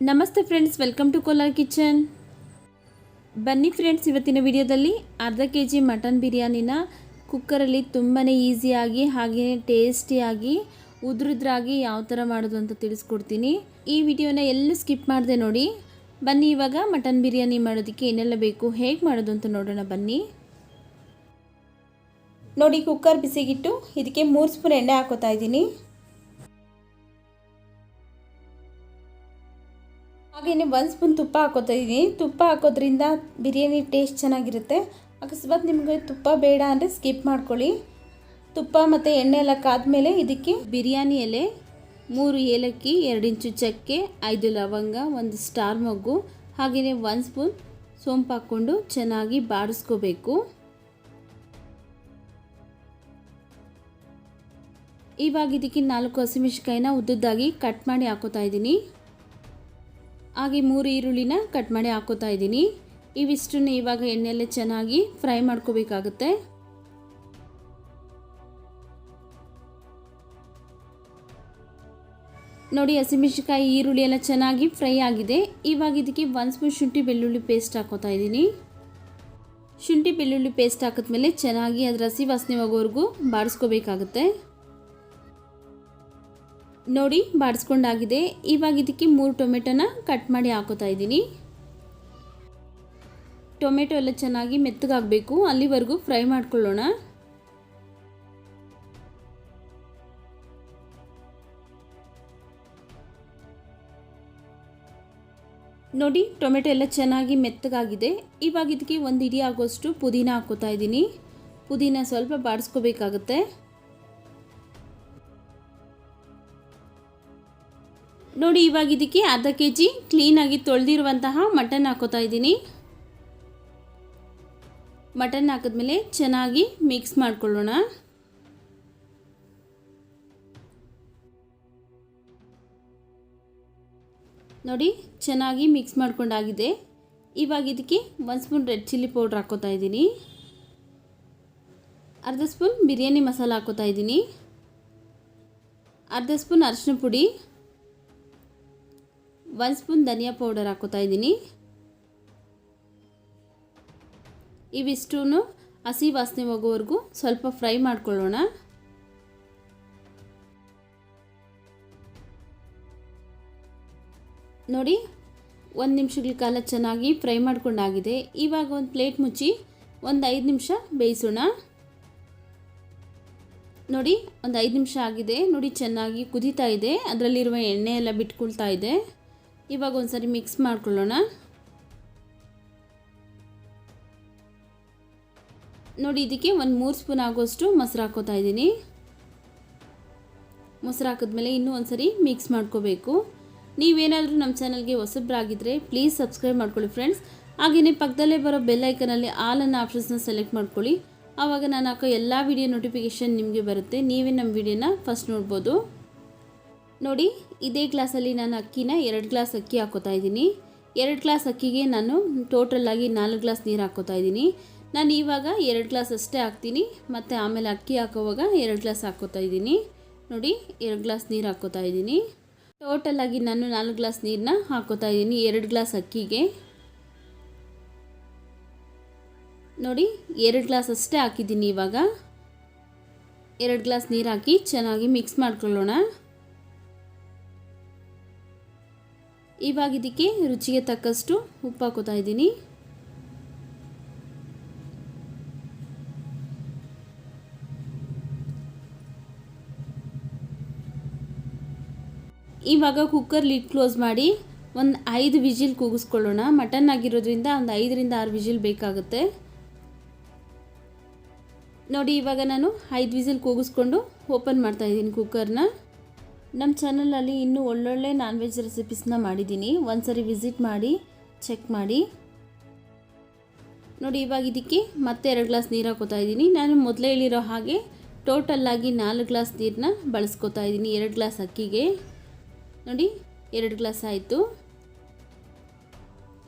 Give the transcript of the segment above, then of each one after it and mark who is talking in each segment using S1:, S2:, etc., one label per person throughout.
S1: ನಮಸ್ತೆ friends, welcome to Kolar kitchen. ಬನ್ನಿ friends, ಇವತ್ತಿನ ವಿಡಿಯೋದಲ್ಲಿ ಅರ್ಧ ಕೆಜಿ ಮಟನ್ ಬಿರಿಯಾನಿನ ಕುಕ್ಕರಲ್ಲಿ ತುಂಬಾ ಈಸಿಯಾಗಿ ಹಾಗೆಯೇ ಟೇಸ್ಟಿಯಾಗಿ ಉದ್ರುದ್ರಾಗಿ ಯಾವ ಥರ ಮಾಡೋದು ಅಂತ ತಿಳಿಸ್ಕೊಡ್ತೀನಿ. ಈ ವಿಡಿಯೋನ ಎಲ್ಲೂ ಸ್ಕಿಪ್ ಮಾಡದೆ ನೋಡಿ. ಬನ್ನಿ ಇವಾಗ ಮಟನ್ ಬಿರಿಯಾನಿ ಮಾಡೋದಕ್ಕೆ ಏನೆಲ್ಲ ಬೇಕು, ಹೇಗೆ ಮಾಡೋದು ಅಂತ ನೋಡೋಣ ಬನ್ನಿ. ನೋಡಿ, ಕುಕ್ಕರ್ ಬಿಸಿಗಿಟ್ಟು ಇದಕ್ಕೆ 3 ಸ್ಪೂನ್ ಎಣ್ಣೆ ಹಾಕೋತಾ ಇದ್ದೀನಿ. ಹಾಗೆಯೇ 1 ಸ್ಪೂನ್ ತುಪ್ಪ ಹಾಕೋತಾ ಇದ್ದೀನಿ. ತುಪ್ಪ ಹಾಕೋದ್ರಿಂದ ಬಿರಿಯಾನಿ ಟೇಸ್ಟ್ ಚೆನ್ನಾಗಿರುತ್ತೆ. ಅಕಸ್ಮಾತ್ ನಿಮಗೆ ತುಪ್ಪ ಬೇಡ ಅಂದರೆ ಸ್ಕಿಪ್ ಮಾಡ್ಕೊಳ್ಳಿ. ತುಪ್ಪ ಮತ್ತು ಎಣ್ಣೆ ಎಲ್ಲ ಕಾದ್ಮೇಲೆ ಇದಕ್ಕೆ ಬಿರಿಯಾನಿ ಎಲೆ, 3 ಏಲಕ್ಕಿ, 2 ಇಂಚು ಚಕ್ಕೆ, 5 ಲವಂಗ, 1 ಸ್ಟಾರ್ ಮೊಗ್ಗು, ಹಾಗೆಯೇ 1 ಸ್ಪೂನ್ ಸೋಂಪು ಹಾಕ್ಕೊಂಡು ಚೆನ್ನಾಗಿ ಬಾಡಿಸ್ಕೋಬೇಕು. ಇವಾಗ ಇದಕ್ಕೆ 4 ಹಸಿಮೆಣಸಿನಕಾಯಿನ ಉದ್ದುದ್ದಾಗಿ ಕಟ್ ಮಾಡಿ ಹಾಕೋತಾ ಇದ್ದೀನಿ. ಹಾಗೆ 3 ಈರುಳ್ಳಿನ ಕಟ್ ಮಾಡಿ ಹಾಕೋತಾ ಇದ್ದೀನಿ. ಇವಿಷ್ಟನ್ನು ಇವಾಗ ಎಣ್ಣೆಯಲ್ಲೇ ಚೆನ್ನಾಗಿ ಫ್ರೈ ಮಾಡ್ಕೋಬೇಕಾಗುತ್ತೆ. ನೋಡಿ, ಹಸಿಮೆಣಸಿನಕಾಯಿ ಈರುಳ್ಳಿ ಎಲ್ಲ ಚೆನ್ನಾಗಿ ಫ್ರೈ ಆಗಿದೆ. ಇವಾಗ ಇದಕ್ಕೆ 1 ಸ್ಪೂನ್ ಶುಂಠಿ ಬೆಳ್ಳುಳ್ಳಿ ಪೇಸ್ಟ್ ಹಾಕೋತಾ ಇದ್ದೀನಿ. ಶುಂಠಿ ಬೆಳ್ಳುಳ್ಳಿ ಪೇಸ್ಟ್ ಹಾಕಿದ್ಮೇಲೆ ಚೆನ್ನಾಗಿ ಅದರ ಹಸಿ ವಾಸನೆ ಹೋಗೋವರೆಗೂ ಬಾಡಿಸ್ಕೋಬೇಕಾಗುತ್ತೆ. ನೋಡಿ, ಬಾಡಿಸ್ಕೊಂಡಾಗಿದೆ. ಇವಾಗ ಇದಕ್ಕೆ 3 ಟೊಮೆಟೊನ ಕಟ್ ಮಾಡಿ ಹಾಕೋತಾ ಇದ್ದೀನಿ. ಟೊಮೆಟೊ ಎಲ್ಲ ಚೆನ್ನಾಗಿ ಮೆತ್ತಗಾಗಬೇಕು, ಅಲ್ಲಿವರೆಗೂ ಫ್ರೈ ಮಾಡ್ಕೊಳ್ಳೋಣ. ನೋಡಿ, ಟೊಮೆಟೊ ಎಲ್ಲ ಚೆನ್ನಾಗಿ ಮೆತ್ತಗಾಗಿದೆ. ಇವಾಗ ಇದಕ್ಕೆ 1 ಹಿಡಿ ಆಗೋಷ್ಟು ಪುದೀನ ಹಾಕೋತಾ ಇದ್ದೀನಿ. ಪುದೀನ ಸ್ವಲ್ಪ ಬಾಡಿಸ್ಕೋಬೇಕಾಗುತ್ತೆ. ನೋಡಿ, ಇವಾಗ ಇದಕ್ಕೆ ಅರ್ಧ ಕೆಜಿ ಕ್ಲೀನಾಗಿ ತೊಳೆದಿರುವಂತಹ ಮಟನ್ ಹಾಕೋತಾ ಇದ್ದೀನಿ. ಮಟನ್ ಹಾಕಿದ್ಮೇಲೆ ಚೆನ್ನಾಗಿ ಮಿಕ್ಸ್ ಮಾಡ್ಕೊಳ್ಳೋಣ. ನೋಡಿ, ಚೆನ್ನಾಗಿ ಮಿಕ್ಸ್ ಮಾಡ್ಕೊಂಡಾಗಿದೆ. ಇವಾಗ ಇದಕ್ಕೆ 1 ಸ್ಪೂನ್ ರೆಡ್ ಚಿಲ್ಲಿ ಪೌಡ್ರ್ ಹಾಕೋತಾ ಇದ್ದೀನಿ. ಅರ್ಧ ಸ್ಪೂನ್ ಬಿರಿಯಾನಿ ಮಸಾಲ ಹಾಕೋತಾ ಇದ್ದೀನಿ. ಅರ್ಧ ಸ್ಪೂನ್ ಅರಿಶಿನ ಪುಡಿ, 1 ಸ್ಪೂನ್ ಧನಿಯಾ ಪೌಡರ್ ಹಾಕೋತಾ ಇದ್ದೀನಿ. ಇವಿಷ್ಟೂ ಹಸಿ ವಾಸನೆ ಹೋಗೋವರೆಗೂ ಸ್ವಲ್ಪ ಫ್ರೈ ಮಾಡ್ಕೊಳ್ಳೋಣ. ನೋಡಿ, 1 ನಿಮಿಷಗಳ ಕಾಲ ಚೆನ್ನಾಗಿ ಫ್ರೈ ಮಾಡ್ಕೊಂಡಾಗಿದೆ. ಇವಾಗ ಒಂದು ಪ್ಲೇಟ್ ಮುಚ್ಚಿ ಒಂದು 5 ನಿಮಿಷ ಬೇಯಿಸೋಣ. ನೋಡಿ, ಒಂದು 5 ನಿಮಿಷ ಆಗಿದೆ. ನೋಡಿ, ಚೆನ್ನಾಗಿ ಕುದೀತಾ ಇದೆ, ಅದರಲ್ಲಿರುವ ಎಣ್ಣೆ ಎಲ್ಲ ಬಿಟ್ಕೊಳ್ತಾ ಇದೆ. ಇವಾಗ ಒಂದ್ಸರಿ ಮಿಕ್ಸ್ ಮಾಡ್ಕೊಳ್ಳೋಣ. ನೋಡಿ, ಇದಕ್ಕೆ ಒಂದು 3 ಸ್ಪೂನ್ ಆಗೋಷ್ಟು ಮೊಸರು ಹಾಕೋತಾ ಇದ್ದೀನಿ. ಮೊಸರು ಹಾಕಿದ್ಮೇಲೆ ಇನ್ನೂ ಒಂದ್ಸರಿ ಮಿಕ್ಸ್ ಮಾಡ್ಕೋಬೇಕು. ನೀವೇನಾದರೂ ನಮ್ಮ ಚಾನಲ್ಗೆ ಹೊಸಬ್ರಾಗಿದ್ದರೆ ಪ್ಲೀಸ್ ಸಬ್ಸ್ಕ್ರೈಬ್ ಮಾಡ್ಕೊಳ್ಳಿ ಫ್ರೆಂಡ್ಸ್. ಹಾಗೆಯೇ ಪಕ್ಕದಲ್ಲೇ ಬರೋ ಬೆಲ್ ಐಕನಲ್ಲಿ ಆಲ್ ಅನ್ನೋ ಆಪ್ಷನ್ಸ್ನ ಸೆಲೆಕ್ಟ್ ಮಾಡ್ಕೊಳ್ಳಿ. ಆವಾಗ ನಾನು ಹಾಕೋ ಎಲ್ಲ ವಿಡಿಯೋ ನೋಟಿಫಿಕೇಷನ್ ನಿಮಗೆ ಬರುತ್ತೆ. ನೀವೇ ನಮ್ಮ ವಿಡಿಯೋನ ಫಸ್ಟ್ ನೋಡ್ಬೋದು. ನೋಡಿ, ಇದೇ ಗ್ಲಾಸಲ್ಲಿ ನಾನು ಅಕ್ಕಿನ 2 ಗ್ಲಾಸ್ ಅಕ್ಕಿ ಹಾಕೋತಾ ಇದ್ದೀನಿ. 2 ಗ್ಲಾಸ್ ಅಕ್ಕಿಗೆ ನಾನು ಟೋಟಲಾಗಿ 4 ಗ್ಲಾಸ್ ನೀರು ಹಾಕೋತಾ ಇದ್ದೀನಿ. ನಾನು ಇವಾಗ 2 ಗ್ಲಾಸ್ ಅಷ್ಟೇ ಹಾಕ್ತೀನಿ, ಮತ್ತು ಆಮೇಲೆ ಅಕ್ಕಿ ಹಾಕೋವಾಗ 2 ಗ್ಲಾಸ್ ಹಾಕೋತಾ ಇದ್ದೀನಿ. ನೋಡಿ, 2 ಗ್ಲಾಸ್ ನೀರು ಹಾಕೋತಾ ಇದ್ದೀನಿ. ಟೋಟಲಾಗಿ ನಾನು 4 ಗ್ಲಾಸ್ ನೀರನ್ನ ಹಾಕೋತಾ ಇದ್ದೀನಿ 2 ಗ್ಲಾಸ್ ಅಕ್ಕಿಗೆ. ನೋಡಿ, 2 ಗ್ಲಾಸ್ ಅಷ್ಟೇ ಹಾಕಿದ್ದೀನಿ. ಇವಾಗ 2 ಗ್ಲಾಸ್ ನೀರು ಹಾಕಿ ಚೆನ್ನಾಗಿ ಮಿಕ್ಸ್ ಮಾಡ್ಕೊಳ್ಳೋಣ. ಇವಾಗ ಇದಕ್ಕೆ ರುಚಿಗೆ ತಕ್ಕಷ್ಟು ಉಪ್ಪು ಹಾಕೋತಾ ಇದ್ದೀನಿ. ಇವಾಗ ಕುಕ್ಕರ್ ಲಿಡ್ ಕ್ಲೋಸ್ ಮಾಡಿ ಒಂದು 5 ವಿಜಿಲ್ ಕೂಗಿಸ್ಕೊಳ್ಳೋಣ. ಮಟನ್ ಆಗಿರೋದ್ರಿಂದ ಒಂದು 5 ರಿಂದ 6 ವಿಜಿಲ್ ಬೇಕಾಗುತ್ತೆ. ನೋಡಿ, ಇವಾಗ ನಾನು 5 ವಿಜಿಲ್ ಕೂಗಿಸ್ಕೊಂಡು ಓಪನ್ ಮಾಡ್ತಾ ಇದ್ದೀನಿ ಕುಕ್ಕರ್ನ. ನಮ್ಮ ಚಾನಲಲ್ಲಿ ಇನ್ನೂ ಒಳ್ಳೊಳ್ಳೆ ನಾನ್ ವೆಜ್ ರೆಸಿಪೀಸ್ನ ಮಾಡಿದ್ದೀನಿ, ಒಂದ್ಸರಿ ವಿಸಿಟ್ ಮಾಡಿ ಚೆಕ್ ಮಾಡಿ. ನೋಡಿ, ಇವಾಗ ಇದಕ್ಕೆ ಮತ್ತೆ 2 ಗ್ಲಾಸ್ ನೀರು ಹಾಕೋತಾ ಇದ್ದೀನಿ. ನಾನು ಮೊದಲೇ ಹೇಳಿರೋ ಹಾಗೆ ಟೋಟಲಾಗಿ 4 ಗ್ಲಾಸ್ ನೀರನ್ನ ಬಳಸ್ಕೋತಾ ಇದ್ದೀನಿ 2 ಗ್ಲಾಸ್ ಅಕ್ಕಿಗೆ. ನೋಡಿ, 2 ಗ್ಲಾಸ್ ಆಯಿತು.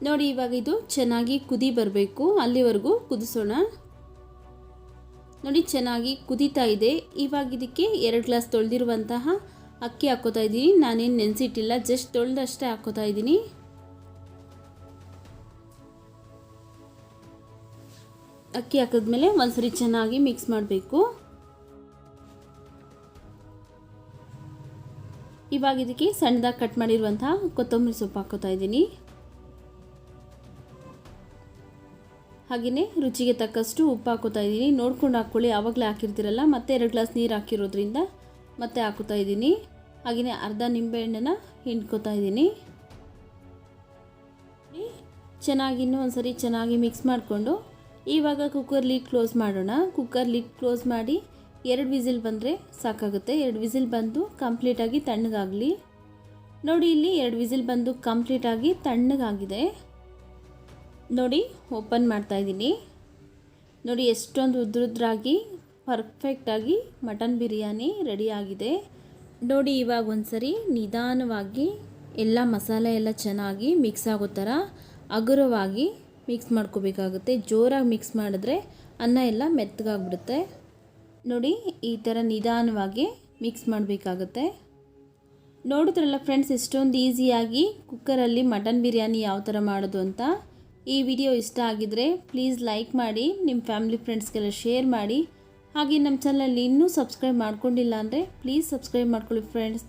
S1: ನೋಡಿ, ಇವಾಗ ಇದು ಚೆನ್ನಾಗಿ ಕುದಿ ಬರಬೇಕು, ಅಲ್ಲಿವರೆಗೂ ಕುದಿಸೋಣ. ನೋಡಿ, ಚೆನ್ನಾಗಿ ಕುದೀತಾ ಇದೆ. ಇವಾಗ ಇದಕ್ಕೆ 2 ಗ್ಲಾಸ್ ತೊಳೆದಿರುವಂತಹ ಅಕ್ಕಿ ಹಾಕ್ಕೋತಾ ಇದ್ದೀನಿ. ನಾನೇನು ನೆನೆಸಿಟ್ಟಿಲ್ಲ, ಜಸ್ಟ್ ತೊಳೆದಷ್ಟೇ ಹಾಕ್ಕೋತಾ ಇದ್ದೀನಿ. ಅಕ್ಕಿ ಹಾಕಿದ್ಮೇಲೆ ಒಂದ್ಸರಿ ಚೆನ್ನಾಗಿ ಮಿಕ್ಸ್ ಮಾಡಬೇಕು. ಇವಾಗ ಇದಕ್ಕೆ ಸಣ್ಣದಾಗಿ ಕಟ್ ಮಾಡಿರುವಂತಹ ಕೊತ್ತಂಬರಿ ಸೊಪ್ಪು ಹಾಕ್ಕೋತಾ ಇದ್ದೀನಿ. ಹಾಗೆಯೇ ರುಚಿಗೆ ತಕ್ಕಷ್ಟು ಉಪ್ಪು ಹಾಕೋತಾ ಇದ್ದೀನಿ. ನೋಡ್ಕೊಂಡು ಹಾಕ್ಕೊಳ್ಳಿ, ಆವಾಗಲೇ ಹಾಕಿರ್ತೀರಲ್ಲ. ಮತ್ತೆ 2 ಗ್ಲಾಸ್ ನೀರು ಹಾಕಿರೋದ್ರಿಂದ ಮತ್ತೆ ಹಾಕೋತಾ ಇದ್ದೀನಿ. ಹಾಗೆಯೇ ಅರ್ಧ ನಿಂಬೆಹಣ್ಣನ್ನು ಹಿಂಡ್ಕೋತಾ ಇದ್ದೀನಿ. ಚೆನ್ನಾಗಿ ಇನ್ನೂ ಒಂದ್ಸರಿ ಚೆನ್ನಾಗಿ ಮಿಕ್ಸ್ ಮಾಡಿಕೊಂಡು ಇವಾಗ ಕುಕ್ಕರ್ ಲಿಡ್ ಕ್ಲೋಸ್ ಮಾಡೋಣ. ಕುಕ್ಕರ್ ಲಿಡ್ ಕ್ಲೋಸ್ ಮಾಡಿ 2 ವಿಸಿಲ್ ಬಂದರೆ ಸಾಕಾಗುತ್ತೆ. 2 ವಿಸಿಲ್ ಬಂದು ಕಂಪ್ಲೀಟಾಗಿ ತಣ್ಣಗಾಗಲಿ. ನೋಡಿ, ಇಲ್ಲಿ 2 ವಿಸಿಲ್ ಬಂದು ಕಂಪ್ಲೀಟಾಗಿ ತಣ್ಣಗಾಗಿದೆ. ನೋಡಿ, ಓಪನ್ ಮಾಡ್ತಾ ಇದ್ದೀನಿ. ನೋಡಿ, ಎಷ್ಟೊಂದು ಉದ್ರುದ್ರಾಗಿ ಪರ್ಫೆಕ್ಟಾಗಿ ಮಟನ್ ಬಿರಿಯಾನಿ ರೆಡಿಯಾಗಿದೆ. ನೋಡಿ, ಇವಾಗ ಒಂದ್ಸರಿ ನಿಧಾನವಾಗಿ ಎಲ್ಲ ಮಸಾಲೆ ಎಲ್ಲ ಚೆನ್ನಾಗಿ ಮಿಕ್ಸ್ ಆಗೋ ಥರ ಹಗುರವಾಗಿ ಮಿಕ್ಸ್ ಮಾಡ್ಕೋಬೇಕಾಗುತ್ತೆ. ಜೋರಾಗಿ ಮಿಕ್ಸ್ ಮಾಡಿದ್ರೆ ಅನ್ನ ಎಲ್ಲ ಮೆತ್ತಗಾಗ್ಬಿಡುತ್ತೆ. ನೋಡಿ, ಈ ಥರ ನಿಧಾನವಾಗಿ ಮಿಕ್ಸ್ ಮಾಡಬೇಕಾಗುತ್ತೆ. ನೋಡಿದ್ರಲ್ಲ ಫ್ರೆಂಡ್ಸ್, ಎಷ್ಟೊಂದು ಈಸಿಯಾಗಿ ಕುಕ್ಕರಲ್ಲಿ ಮಟನ್ ಬಿರಿಯಾನಿ ಯಾವ ಥರ ಮಾಡೋದು ಅಂತ. ಈ ವಿಡಿಯೋ ಇಷ್ಟ ಆಗಿದ್ರೆ ಪ್ಲೀಸ್ ಲೈಕ್ ಮಾಡಿ, ನಿಮ್ಮ ಫ್ಯಾಮಿಲಿ ಫ್ರೆಂಡ್ಸ್ಗೆಲ್ಲ ಶೇರ್ ಮಾಡಿ. ಹಾಗೆ ನಮ್ಮ ಚಾನಲಲ್ಲಿ ಇನ್ನೂ ಸಬ್ಸ್ಕ್ರೈಬ್ ಮಾಡ್ಕೊಂಡಿಲ್ಲ ಅಂದರೆ ಪ್ಲೀಸ್ ಸಬ್ಸ್ಕ್ರೈಬ್ ಮಾಡ್ಕೊಳ್ಳಿ ಫ್ರೆಂಡ್ಸ್.